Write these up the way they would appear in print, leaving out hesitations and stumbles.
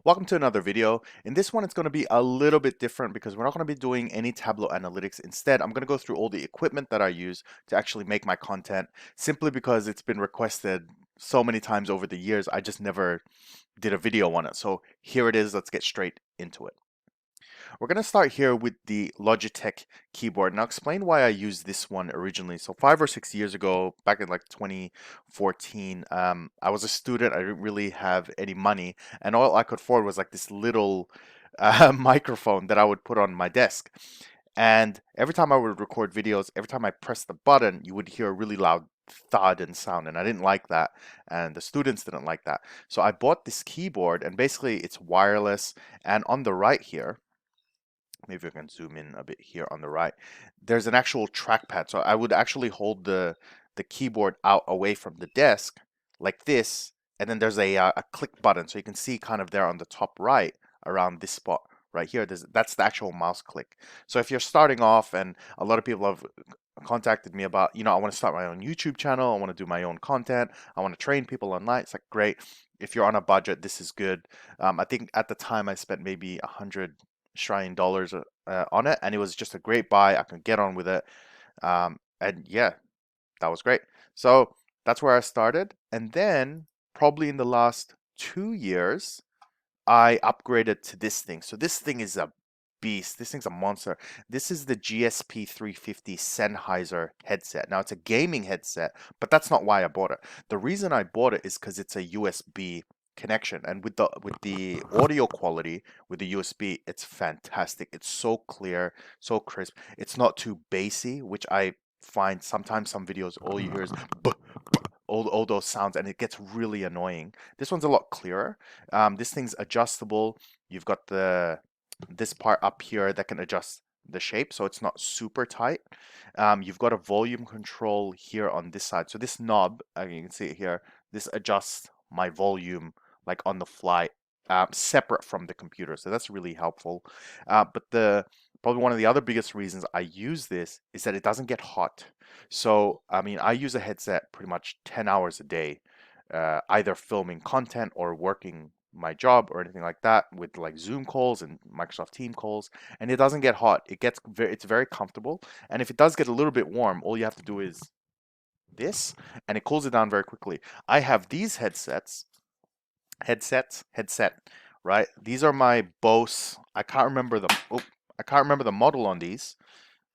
Welcome to another video. In this one, it's going to be a little bit different because we're not going to be doing any Tableau analytics. Instead, I'm going to go through all the equipment that I use to actually make my content simply because it's been requested so many times over the years. I just never did a video on it. So here it is. Let's get straight into it. We're going to start here with the Logitech keyboard. Now explain why I used this one originally. So 5 or 6 years ago, back in like 2014, I was a student. I didn't really have any money, and all I could afford was like this little microphone that I would put on my desk. And every time I would record videos, every time I pressed the button, you would hear a really loud thud and sound, and I didn't like that, and the students didn't like that. So I bought this keyboard, and basically it's wireless, and on the right here, maybe I can zoom in a bit here on the right, there's an actual trackpad. So I would actually hold the keyboard out away from the desk like this, and then there's a click button. So you can see kind of there on the top right around this spot right here, that's the actual mouse click. So if you're starting off, and a lot of people have contacted me about, I want to start my own YouTube channel, I want to do my own content, I want to train people online. It's like, great. If you're on a budget, this is good. I think at the time I spent maybe $100 Australian on it, and it was just a great buy. I can get on with it, and yeah, that was great. So that's where I started, and then probably in the last 2 years, I upgraded to this thing. So this thing is a beast. This thing's a monster. This is the GSP 350 Sennheiser headset. Now it's a gaming headset, but that's not why I bought it. The reason I bought it is because it's a USB connection, and with the audio quality with the USB, it's fantastic. It's so clear, so crisp. It's not too bassy, which I find sometimes some videos all you hear is all those sounds, and it gets really annoying. This one's a lot clearer. This thing's adjustable. You've got this part up here that can adjust the shape, so it's not super tight. You've got a volume control here on this side. So this knob, you can see it here, this adjusts my volume like on the fly, separate from the computer. So that's really helpful. But probably one of the other biggest reasons I use this is that it doesn't get hot. So, I mean, I use a headset pretty much 10 hours a day, either filming content or working my job or anything like that, with like Zoom calls and Microsoft Team calls, and it doesn't get hot. It's very comfortable. And if it does get a little bit warm, all you have to do is this, and it cools it down very quickly. I have these headset, right? These are my Bose. I can't remember the model on these.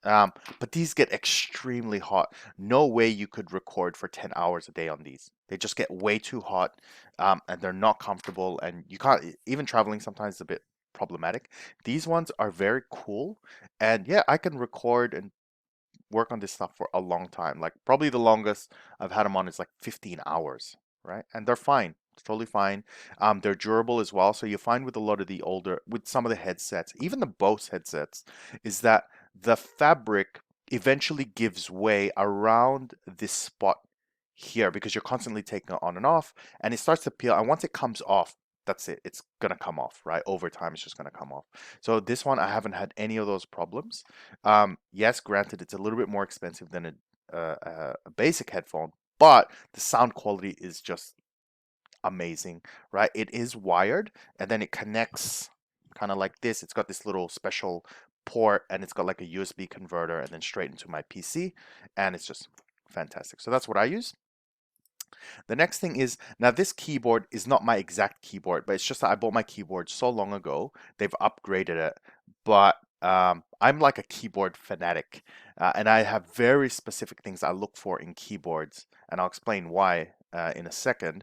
But these get extremely hot. No way you could record for 10 hours a day on these. They just get way too hot, and they're not comfortable, and you can't, even traveling sometimes is a bit problematic. These ones are very cool, and yeah, I can record and work on this stuff for a long time. Like probably the longest I've had them on is like 15 hours, right? And they're fine. It's totally fine. They're durable as well. So you find with a lot of with some of the headsets, even the Bose headsets, is that the fabric eventually gives way around this spot here because you're constantly taking it on and off, and it starts to peel. And once it comes off, that's it. It's gonna come off, right? Over time, it's just gonna come off. So this one, I haven't had any of those problems. Yes, granted, it's a little bit more expensive than a basic headphone, but the sound quality is just amazing, right? It is wired, and then it connects kind of like this. It's got this little special port, and it's got like a USB converter, and then straight into my PC, and it's just fantastic. So that's what I use. The next thing is, now this keyboard is not my exact keyboard, but it's just that I bought my keyboard so long ago. They've upgraded it, but I'm like a keyboard fanatic, and I have very specific things I look for in keyboards, and I'll explain why in a second.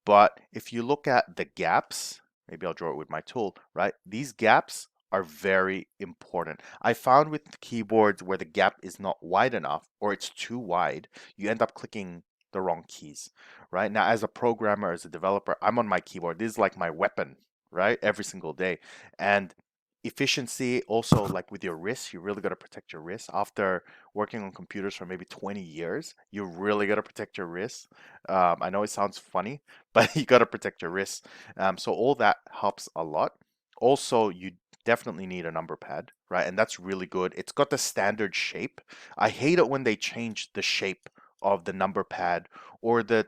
But if you look at the gaps, maybe I'll draw it with my tool, right? These gaps are very important. I found with keyboards where the gap is not wide enough or it's too wide, you end up clicking the wrong keys, right? Now, as a programmer, as a developer, I'm on my keyboard. This is like my weapon, right? Every single day. And efficiency also, like with your wrists, you really got to protect your wrists. After working on computers for maybe 20 years, you really got to protect your wrists. I know it sounds funny, but you got to protect your wrists. So all that helps a lot. Also, you definitely need a number pad, right? And that's really good. It's got the standard shape. I hate it when they change the shape of the number pad or the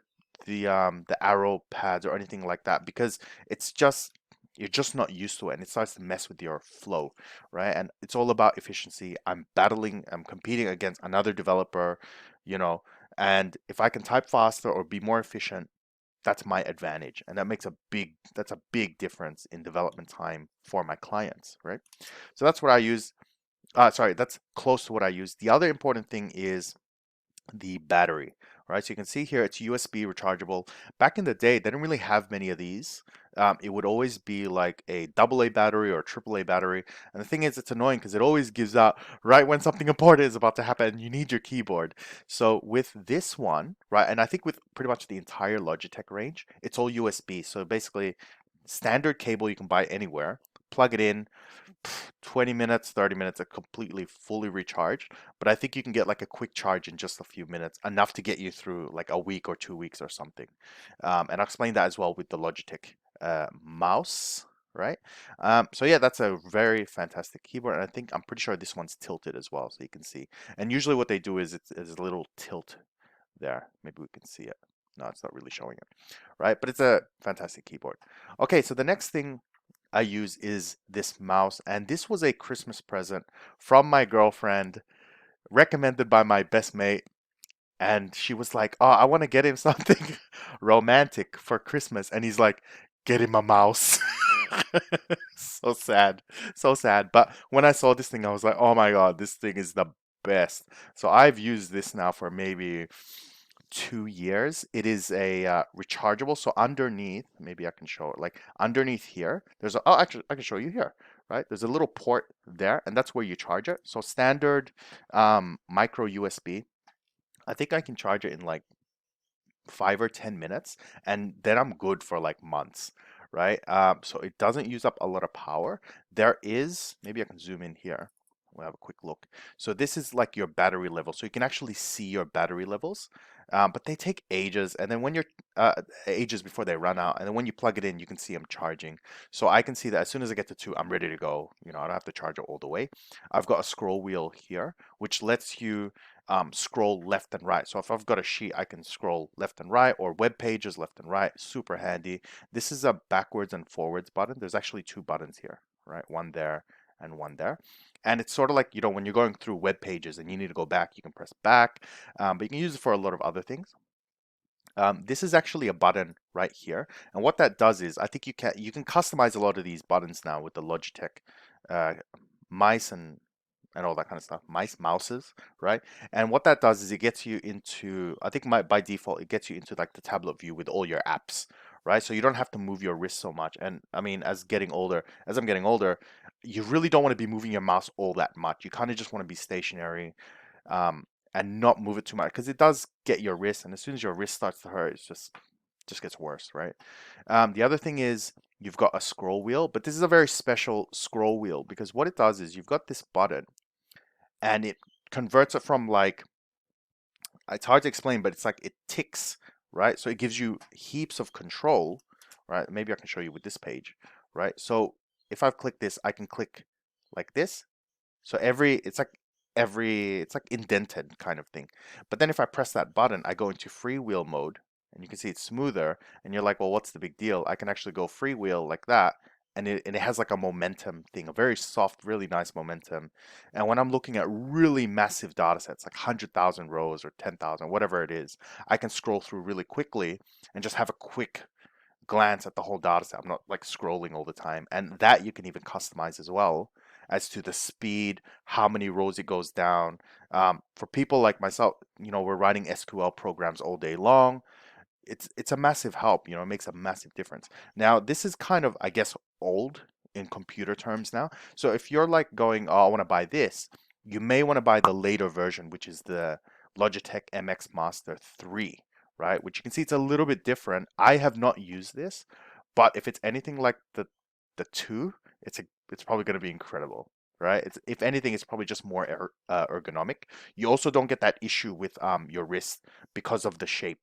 arrow pads or anything like that, because it's just you're just not used to it, and it starts to mess with your flow, right? And it's all about efficiency. I'm competing against another developer, you know, and if I can type faster or be more efficient, that's my advantage, and that's a big difference in development time for my clients, right? So that's what I use. Sorry, that's close to what I use. The other important thing is the battery. Right, so you can see here it's USB rechargeable. Back in the day, they didn't really have many of these. It would always be like a AA battery or a AAA battery. And the thing is, it's annoying because it always gives out right when something important is about to happen and you need your keyboard. So with this one, right, and I think with pretty much the entire Logitech range, it's all USB. So basically, standard cable you can buy anywhere, plug it in, 20 minutes, 30 minutes, are completely fully recharged. But I think you can get like a quick charge in just a few minutes, enough to get you through like a week or 2 weeks or something. And I'll explain that as well with the Logitech mouse, right? So yeah, that's a very fantastic keyboard. And I'm pretty sure this one's tilted as well, so you can see. And usually what they do is it's a little tilt there. Maybe we can see it. No, it's not really showing it, right? But it's a fantastic keyboard. Okay, so the next thing I use is this mouse, and this was a Christmas present from my girlfriend, recommended by my best mate, and she was like, "Oh, I want to get him something romantic for Christmas," and he's like, "Get him a mouse." So sad, so sad. But when I saw this thing, I was like, "Oh my God, this thing is the best." So I've used this now for maybe 2 years. It is a rechargeable. So underneath, maybe I can show it. Like underneath here, there's a. Oh, actually, I can show you here. Right, there's a little port there, and that's where you charge it. So standard micro USB. I think I can charge it in like 5 or 10 minutes, and then I'm good for like months, right? So it doesn't use up a lot of power. There is, maybe I can zoom in here. We'll have a quick look. So this is like your battery level. So you can actually see your battery levels, but they take ages. And then when you're ages before they run out, and then when you plug it in, you can see them charging. So I can see that as soon as I get to 2, I'm ready to go. You know, I don't have to charge it all the way. I've got a scroll wheel here, which lets you scroll left and right. So if I've got a sheet, I can scroll left and right, or web pages left and right. Super handy. This is a backwards and forwards button. There's actually 2 buttons here, right? One there and one there. And it's sort of like, you know, when you're going through web pages and you need to go back, you can press back, but you can use it for a lot of other things. This is actually a button right here, and what that does is I think you can customize a lot of these buttons now with the Logitech uh, mice and all that kind of stuff, mouses, right? And what that does is it gets you into, I think by default, it gets you into like the tablet view with all your apps, right? So you don't have to move your wrist so much. And I mean, as I'm getting older, you really don't want to be moving your mouse all that much. You kind of just want to be stationary, um, and not move it too much because it does get your wrist. And as soon as your wrist starts to hurt, it's just gets worse, right? The other thing is you've got a scroll wheel, but this is a very special scroll wheel because what it does is you've got this button and it converts it from like, it's hard to explain, but it's like it ticks, right? So it gives you heaps of control, right? Maybe I can show you with this page, right? So if I've clicked this, I can click like this. So it's like indented kind of thing. But then if I press that button, I go into freewheel mode, and you can see it's smoother, and you're like, well, what's the big deal? I can actually go freewheel like that, and it has like a momentum thing, a very soft, really nice momentum. And when I'm looking at really massive data sets, like 100,000 rows or 10,000, whatever it is, I can scroll through really quickly and just have a quick glance at the whole data set. I'm not like scrolling all the time. And that you can even customize as well as to the speed, how many rows it goes down. For people like myself, you know, we're writing SQL programs all day long. It's a massive help, you know, it makes a massive difference. Now, this is kind of, I guess, old in computer terms now. So if you're like going, oh, I want to buy this, you may want to buy the later version, which is the Logitech MX Master 3, right? Which you can see it's a little bit different. I have not used this, but if it's anything like the 2, it's probably going to be incredible. Right? It's, if anything, it's probably just more ergonomic. You also don't get that issue with your wrist because of the shape.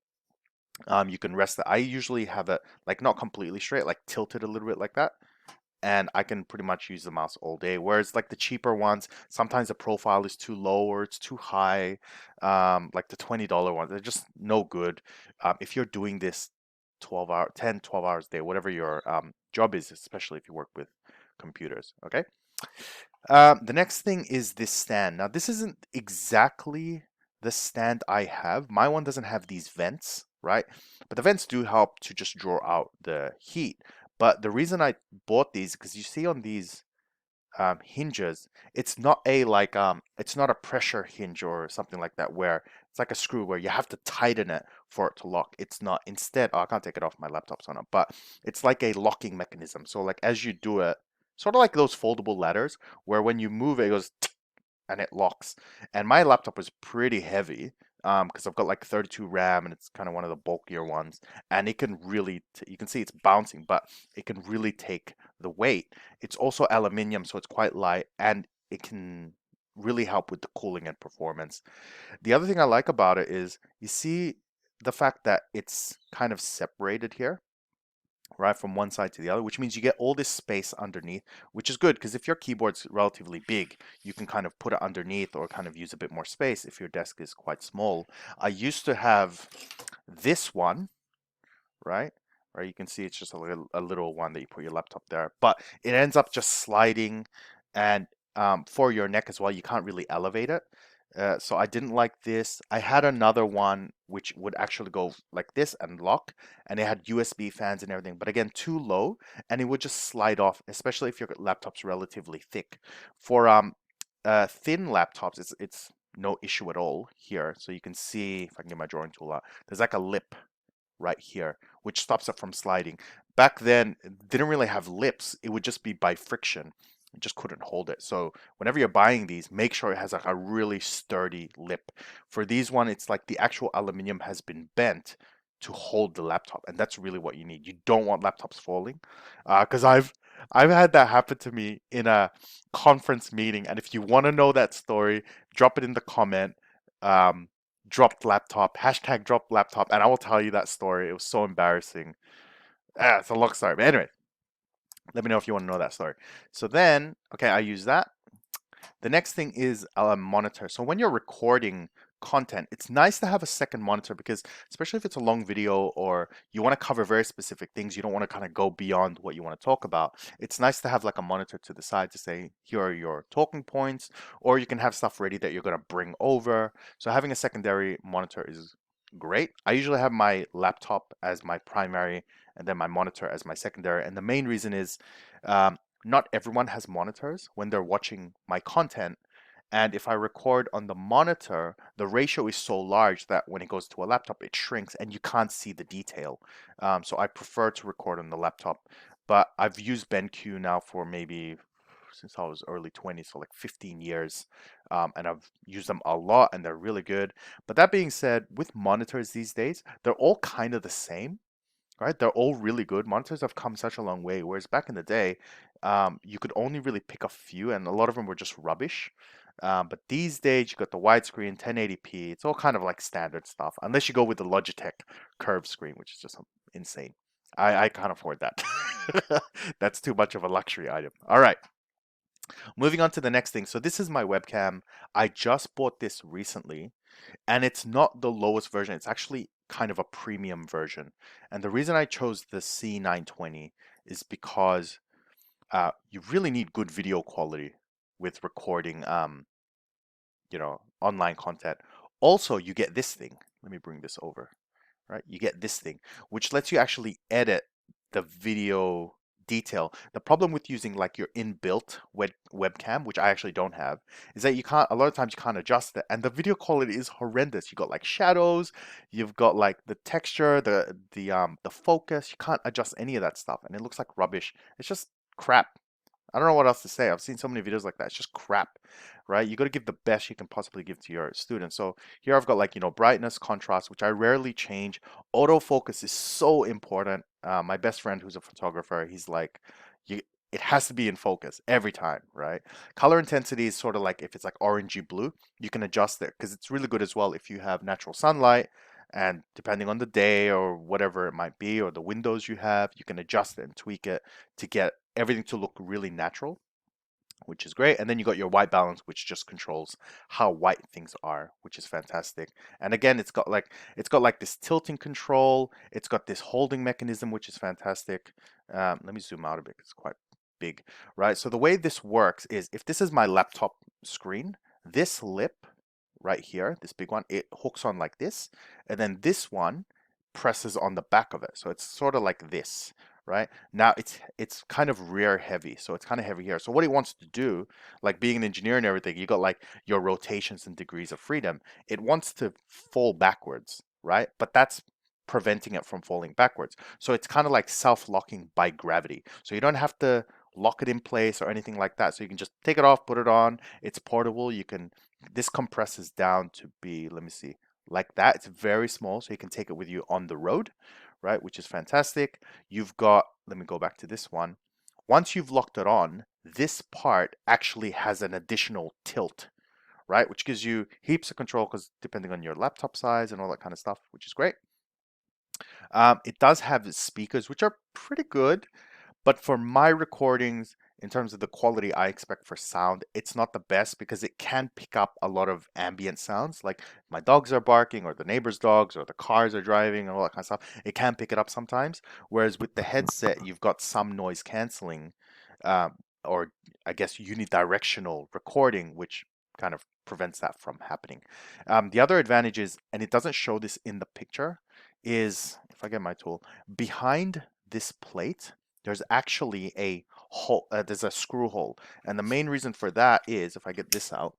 You can rest it. I usually have it like not completely straight, like tilted a little bit like that. And I can pretty much use the mouse all day. Whereas like the cheaper ones, sometimes the profile is too low or it's too high. Like the $20 ones, they're just no good. If you're doing this 12 hour 10 12 hours a day, whatever your job is, especially if you work with computers. Okay. The next thing is this stand. Now this isn't exactly the stand I have. My one doesn't have these vents, right? But the vents do help to just draw out the heat. But the reason I bought these, because you see on these hinges, it's not a it's not a pressure hinge or something like that where it's like a screw where you have to tighten it for it to lock. It's not. Instead, oh, I can't take it off, my laptop's on it, but it's like a locking mechanism. So like as you do it, sort of like those foldable ladders where when you move it, it goes and it locks. And my laptop is pretty heavy because I've got like 32 RAM and it's kind of one of the bulkier ones. And it can really, you can see it's bouncing, but it can really take the weight. It's also aluminium, so it's quite light and it can really help with the cooling and performance. The other thing I like about it is you see the fact that it's kind of separated here, right, from one side to the other, which means you get all this space underneath, which is good because if your keyboard's relatively big, you can kind of put it underneath or kind of use a bit more space if your desk is quite small. I used to have this one, right? Right, you can see it's just a little one that you put your laptop there, but it ends up just sliding, and for your neck as well, you can't really elevate it. So I didn't like this. I had another one which would actually go like this and lock, and it had USB fans and everything, but again, too low, and it would just slide off, especially if your laptop's relatively thick. For thin laptops, it's no issue at all here. So you can see, if I can get my drawing tool out, there's like a lip right here, which stops it from sliding. Back then, it didn't really have lips. It would just be by friction. It just couldn't hold it. So whenever you're buying these, make sure it has like a really sturdy lip. For these one, it's like the actual aluminum has been bent to hold the laptop, and that's really what you need. You don't want laptops falling, because I've had that happen to me in a conference meeting. And if you want to know that story, drop it in the comment. Um, Dropped laptop, hashtag dropped laptop, and I will tell you that story. It was so embarrassing. It's a long story. But anyway, let me know if you want to know that story. So then, okay, I use that. The next thing is a monitor. So when you're recording content, it's nice to have a second monitor because especially if it's a long video or you want to cover very specific things, you don't want to kind of go beyond what you want to talk about. It's nice to have like a monitor to the side to say, here are your talking points, or you can have stuff ready that you're going to bring over. So having a secondary monitor is great. I usually have my laptop as my primary and then my monitor as my secondary. And the main reason is not everyone has monitors when they're watching my content. And if I record on the monitor, the ratio is so large that when it goes to a laptop, it shrinks and you can't see the detail. So I prefer to record on the laptop. But I've used BenQ now for maybe since I was early 20s, so like 15 years. And I've used them a lot and they're really good. But that being said, with monitors these days, they're all kind of the same, right? They're all really good. Monitors have come such a long way, whereas back in the day, you could only really pick a few, and a lot of them were just rubbish. But these days, you got the widescreen, 1080p. It's all kind of like standard stuff, unless you go with the Logitech curved screen, which is just insane. I can't afford that. That's too much of a luxury item. All right, moving on to the next thing. So this is my webcam. I just bought this recently. And it's not the lowest version, it's actually kind of a premium version. And the reason I chose the C920 is because you really need good video quality with recording, online content. Also, you get this thing. Let me bring this over, right? You get this thing, which lets you actually edit the video detail. The problem with using like your inbuilt webcam, which I actually don't have, is that you can't, a lot of times you can't adjust it, and the video quality is horrendous. You got like shadows, you've got like the texture, the focus. You can't adjust any of that stuff, and it looks like rubbish. It's just crap. I don't know what else to say. I've seen so many videos like that. It's just crap, right? You got to give the best you can possibly give to your students. So here I've got like, brightness, contrast, which I rarely change. Autofocus is so important. My best friend who's a photographer, he's like, it has to be in focus every time, right? Color intensity is sort of like if it's like orangey blue, you can adjust it because it's really good as well if you have natural sunlight, and depending on the day or whatever it might be, or the windows you have, you can adjust it and tweak it to get everything to look really natural. which is great. And then you got your white balance, which just controls how white things are, which is fantastic. And again, it's got like this tilting control. It's got this holding mechanism, which is fantastic. Let me zoom out a bit. It's quite big, right? So the way this works is if this is my laptop screen, this lip right here, this big one, it hooks on like this, and then this one presses on the back of it. So it's sort of like this, right? Now it's kind of rear heavy, so it's kind of heavy here. So what it wants to do, like being an engineer and everything, you got like your rotations and degrees of freedom. It wants to fall backwards, right? But that's preventing it from falling backwards. So it's kind of like self-locking by gravity. So you don't have to lock it in place or anything like that. So you can just take it off, put it on. It's portable. You can, this compresses down to be, let me see, like that. It's very small, so you can take it with you on the road, right? Which is fantastic. You've got, let me go back to this one. Once you've locked it on, this part actually has an additional tilt, right? Which gives you heaps of control because depending on your laptop size and all that kind of stuff, which is great. It does have speakers, which are pretty good. But for my recordings, in terms of the quality I expect for sound, it's not the best because it can pick up a lot of ambient sounds, like my dogs are barking, or the neighbor's dogs, or the cars are driving, and all that kind of stuff. It can pick it up sometimes. Whereas with the headset, you've got some noise canceling, or I guess unidirectional recording, which kind of prevents that from happening. The other advantage is, and it doesn't show this in the picture, is if I get my tool, behind this plate, there's actually a hole, there's a screw hole. And the main reason for that is, if I get this out,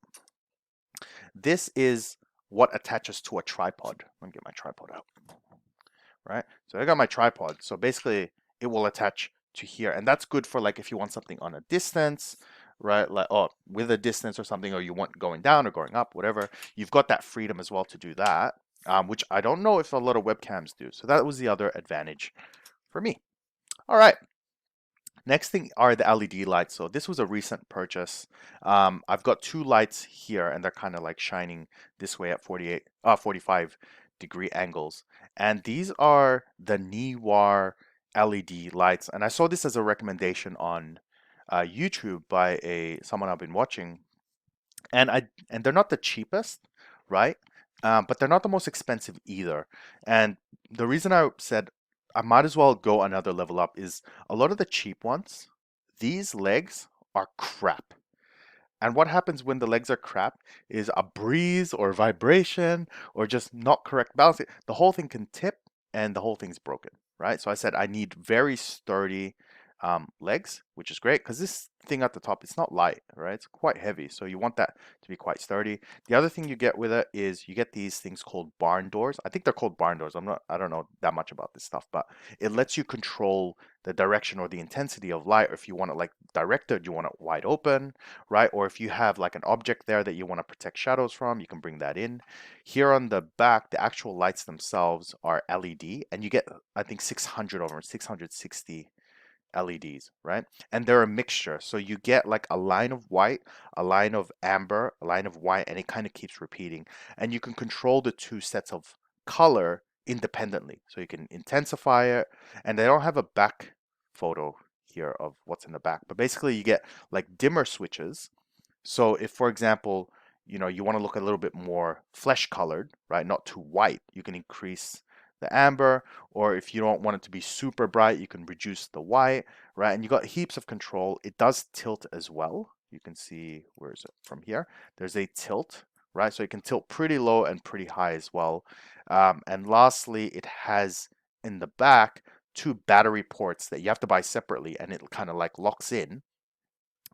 this is what attaches to a tripod. Let me get my tripod out, right? So I got my tripod. So basically it will attach to here. And that's good for like if you want something on a distance, right? Like, oh, with a distance or something, or you want going down or going up, whatever. You've got that freedom as well to do that, which I don't know if a lot of webcams do. So that was the other advantage for me. All right. Next thing are the LED lights. So this was a recent purchase. I've got two lights here, and they're kind of like shining this way at 45-degree angles. And these are the Neewar LED lights. And I saw this as a recommendation on YouTube by someone I've been watching. And they're not the cheapest, right? But they're not the most expensive either. And the reason I said I might as well go another level up is a lot of the cheap ones, these legs are crap. And what happens when the legs are crap is a breeze or vibration or just not correct balance. The whole thing can tip and the whole thing's broken, right? So I said I need very sturdy legs, which is great because this thing at the top, it's not light, right? It's quite heavy. So you want that to be quite sturdy. The other thing you get with it is you get these things called barn doors. I think they're called barn doors. I don't know that much about this stuff, but it lets you control the direction or the intensity of light. Or if you want it like directed, you want it wide open, right? Or if you have like an object there that you want to protect shadows from, you can bring that in. Here on the back, the actual lights themselves are LED, and you get, I think, 600 over 660 LEDs, right? And they're a mixture. So you get like a line of white, a line of amber, a line of white, and it kind of keeps repeating. And you can control the two sets of color independently. So you can intensify it. And they don't have a back photo here of what's in the back, but basically you get like dimmer switches. So if, for example, you want to look a little bit more flesh colored, right? Not too white, you can increase the amber, or if you don't want it to be super bright, you can reduce the white, right? And you got heaps of control. It does tilt as well. You can see, where is it from here? There's a tilt, right? So it can tilt pretty low and pretty high as well. And lastly, it has in the back two battery ports that you have to buy separately, and it kind of like locks in,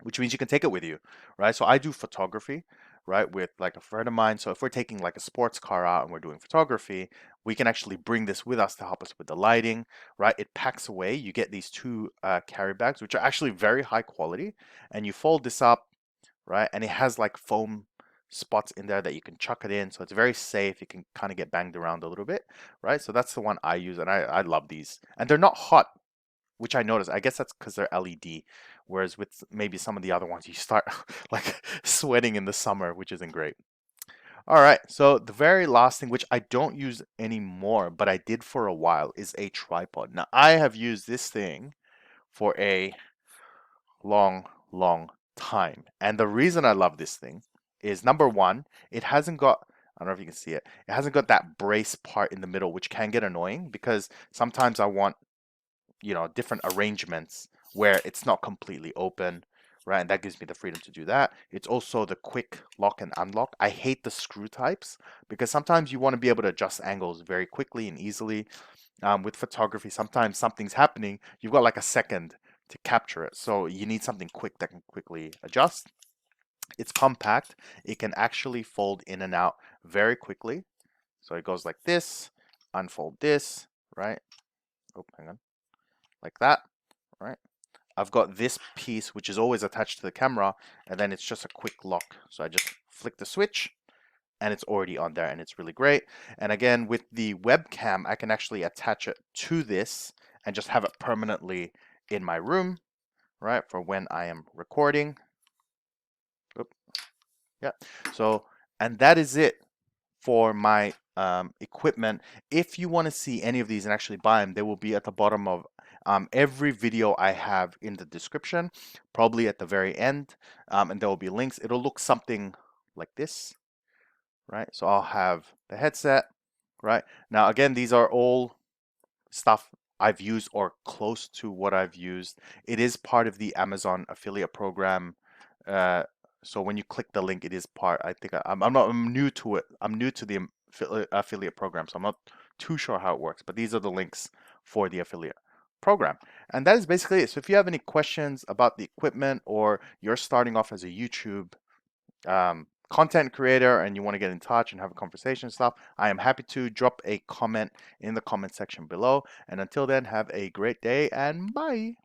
which means you can take it with you, right? So I do photography, right, with like a friend of mine. So if we're taking like a sports car out and we're doing photography, we can actually bring this with us to help us with the lighting, right? It packs away. You get these two carry bags, which are actually very high quality, and you fold this up, right? And it has like foam spots in there that you can chuck it in. So it's very safe. It can kind of get banged around a little bit, right? So that's the one I use, and I love these. And they're not hot, which I noticed. I guess that's because they're LED, whereas with maybe some of the other ones, you start like sweating in the summer, which isn't great. All right, so the very last thing, which I don't use anymore, but I did for a while, is a tripod. Now, I have used this thing for a long, long time. And the reason I love this thing is, number one, it hasn't got, I don't know if you can see it, it hasn't got that brace part in the middle, which can get annoying because sometimes I want, different arrangements where it's not completely open, right? And that gives me the freedom to do that. It's also the quick lock and unlock. I hate the screw types because sometimes you want to be able to adjust angles very quickly and easily. With photography, sometimes something's happening, you've got like a second to capture it. So you need something quick that can quickly adjust. It's compact. It can actually fold in and out very quickly. So it goes like this, unfold this, right? Oh, hang on. Like that, right? I've got this piece, which is always attached to the camera, and then it's just a quick lock. So I just flick the switch, and it's already on there, and it's really great. And again, with the webcam, I can actually attach it to this and just have it permanently in my room, right, for when I am recording. Oop. Yeah. So, and that is it for my equipment. If you want to see any of these and actually buy them, they will be at the bottom of every video I have in the description, probably at the very end, and there will be links. It'll look something like this, right? So I'll have the headset, right? Now, again, these are all stuff I've used or close to what I've used. It is part of the Amazon affiliate program. So when you click the link, it is part. I think I'm new to it. I'm new to the affiliate program, so I'm not too sure how it works. But these are the links for the affiliate program, and that is basically it. So if you have any questions about the equipment, or you're starting off as a YouTube content creator and you want to get in touch and have a conversation and stuff, I am happy to drop a comment in the comment section below. And until then, have a great day and bye.